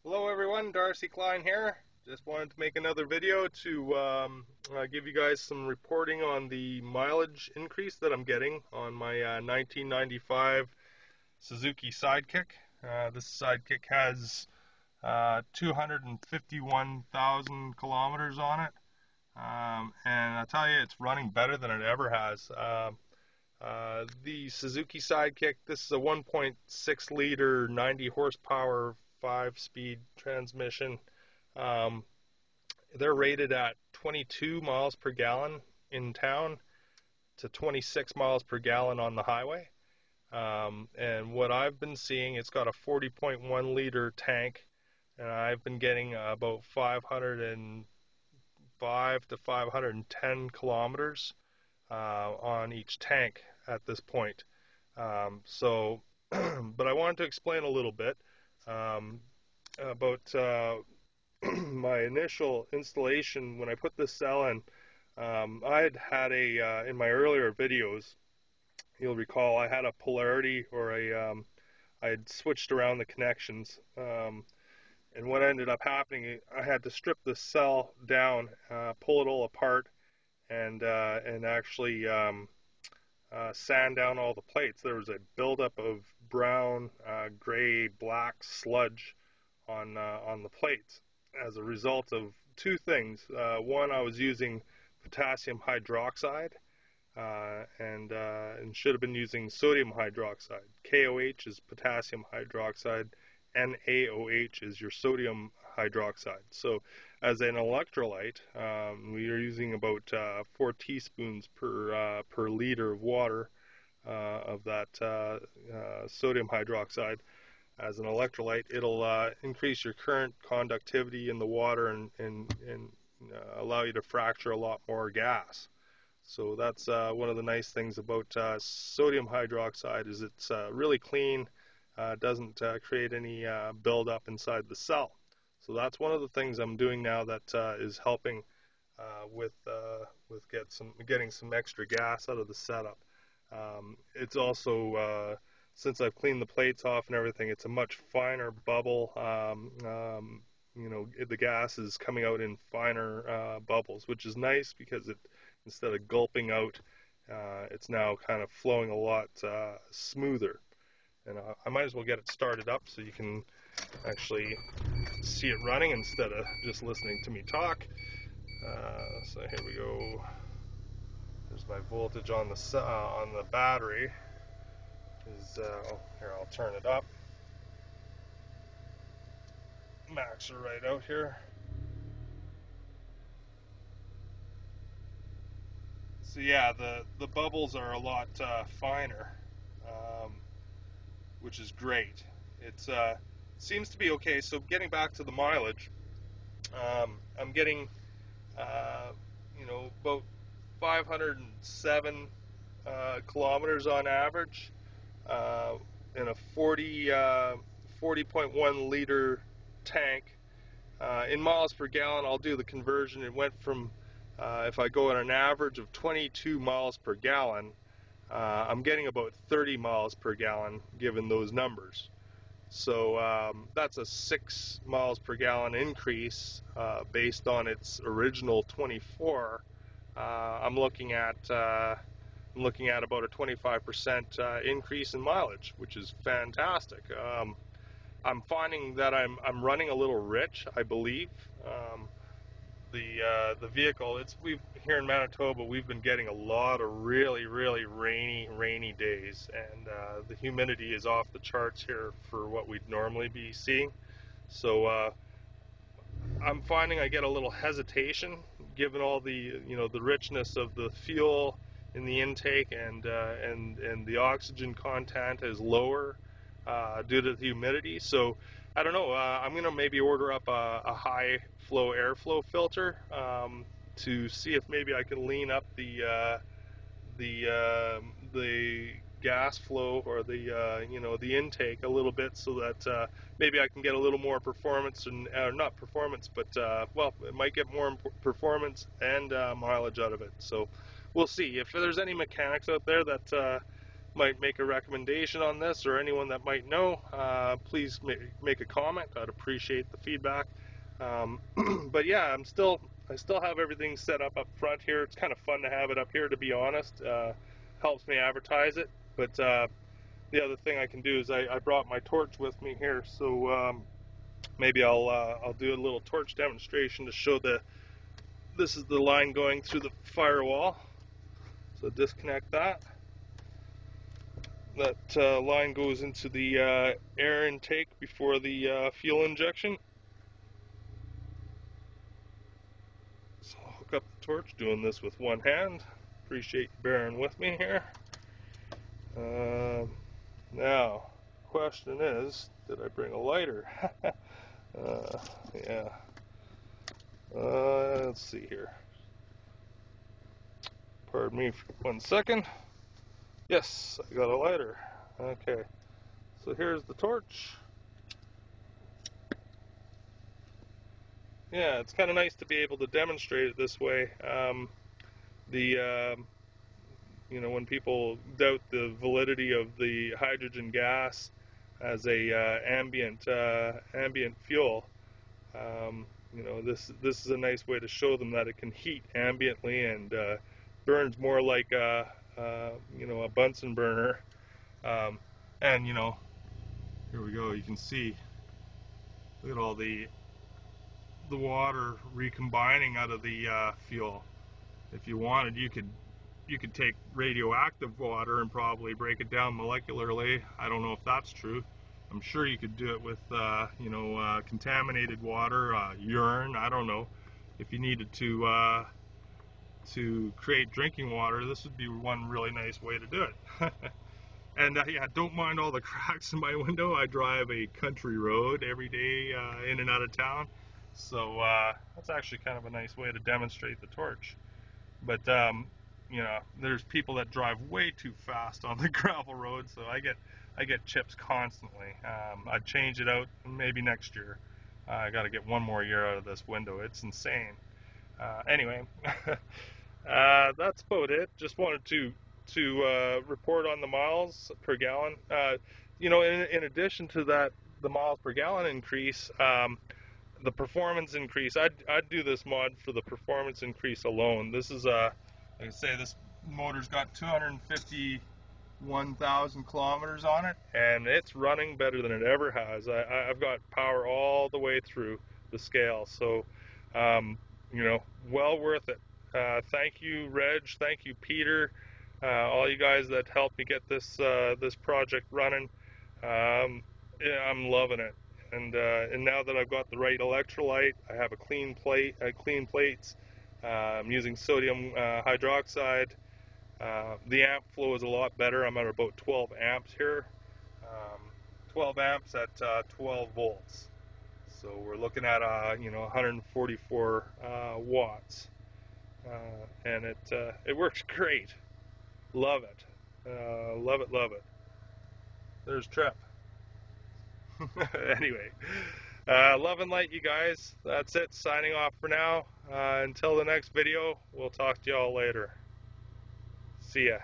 Hello everyone, Darcy Klein here. Just wanted to make another video to give you guys some reporting on the mileage increase that I'm getting on my 1995 Suzuki Sidekick. This Sidekick has 251,000 kilometers on it, and I tell you, it's running better than it ever has. The Suzuki Sidekick, this is a 1.6 liter, 90 horsepower, 5-speed transmission. Um, they're rated at 22 miles per gallon in town to 26 miles per gallon on the highway. And what I've been seeing, it's got a 40.1 liter tank, and I've been getting about 505 to 510 kilometers on each tank at this point. But I wanted to explain a little bit about my initial installation when I put this cell in. I had in my earlier videos, you'll recall, I had a polarity, or I had switched around the connections. And what ended up happening, I had to strip the cell down, pull it all apart, and actually sand down all the plates. There was a buildup of brown, gray, black sludge on the plates as a result of two things. One, I was using potassium hydroxide, and should have been using sodium hydroxide. KOH is potassium hydroxide, NaOH is your sodium hydroxide. So as an electrolyte, we are using about 4 teaspoons per liter of water of that sodium hydroxide. As an electrolyte, it'll increase your current conductivity in the water and allow you to fracture a lot more gas. So that's one of the nice things about sodium hydroxide, is it's really clean, doesn't create any buildup inside the cell. So that's one of the things I'm doing now that is helping with getting some extra gas out of the setup. It's also, since I've cleaned the plates off and everything, it's a much finer bubble. The gas is coming out in finer bubbles, which is nice because instead of gulping out, it's now kind of flowing a lot smoother. And I might as well get it started up so you can actually see it running instead of just listening to me talk. So here we go. There's my voltage on the battery. Here, I'll turn it up. Max her right out here. So yeah, the bubbles are a lot finer, um, which is great. It seems to be okay. So getting back to the mileage, I'm getting about 507 kilometers on average in a 40.1 liter tank. In miles per gallon, I'll do the conversion. It went from, if I go at an average of 22 miles per gallon, I'm getting about 30 miles per gallon given those numbers. So that's a 6 miles per gallon increase based on its original 24. I'm looking at about a 25% increase in mileage, which is fantastic. I'm finding that I'm running a little rich, I believe. The vehicle, we've here in Manitoba, we've been getting a lot of really rainy days, and the humidity is off the charts here for what we'd normally be seeing. So I'm finding I get a little hesitation given all the richness of the fuel in the intake, and the oxygen content is lower due to the humidity. So I don't know. I'm gonna maybe order up a high flow airflow filter to see if maybe I can lean up the gas flow, or the intake a little bit, so that maybe I can get a little more performance, and not performance, but well, it might get more performance and mileage out of it. So we'll see. If there's any mechanics out there that might make a recommendation on this, or anyone that might know, please make a comment. I'd appreciate the feedback. But yeah, I still have everything set up front here. It's kind of fun to have it up here, to be honest. Helps me advertise it. But the other thing I can do is I brought my torch with me here, so maybe I'll do a little torch demonstration to show this is the line going through the firewall. So disconnect that. That line goes into the air intake before the fuel injection. So I'll hook up the torch, doing this with one hand. Appreciate you bearing with me here. Now, question is, did I bring a lighter? Yeah. Let's see here. Pardon me for 1 second. Yes, I got a lighter. Okay. So here's the torch. Yeah, it's kind of nice to be able to demonstrate it this way. You know, when people doubt the validity of the hydrogen gas as a ambient fuel, you know, this is a nice way to show them that it can heat ambiently and burns more like you know, a Bunsen burner. And you know, here we go. You can see, look at all the water recombining out of the fuel. If you wanted, you could take radioactive water and probably break it down molecularly. I don't know if that's true. I'm sure you could do it with you know, contaminated water, urine. I don't know. If you needed to create drinking water, this would be one really nice way to do it. And yeah, don't mind all the cracks in my window. I drive a country road every day in and out of town, so that's actually kind of a nice way to demonstrate the torch. But you know, there's people that drive way too fast on the gravel road, so I get chips constantly. I'd change it out maybe next year. I got to get one more year out of this window. It's insane. Anyway, that's about it. Just wanted to report on the miles per gallon. You know, in addition to that, the miles per gallon increase, the performance increase. I'd do this mod for the performance increase alone. This is like I say, this motor's got 251,000 kilometers on it, and it's running better than it ever has. I've got power all the way through the scale, so you know, well worth it. Thank you, Reg. Thank you, Peter. All you guys that helped me get this this project running. Yeah, I'm loving it. And now that I've got the right electrolyte, I have a clean plates. I'm using sodium hydroxide. The amp flow is a lot better. I'm at about 12 amps here. 12 amps at 12 volts. So we're looking at you know, 144 watts, and it works great. Love it, love it, love it. There's Trip. Anyway, love and light, you guys. That's it. Signing off for now. Until the next video, we'll talk to y'all later. See ya.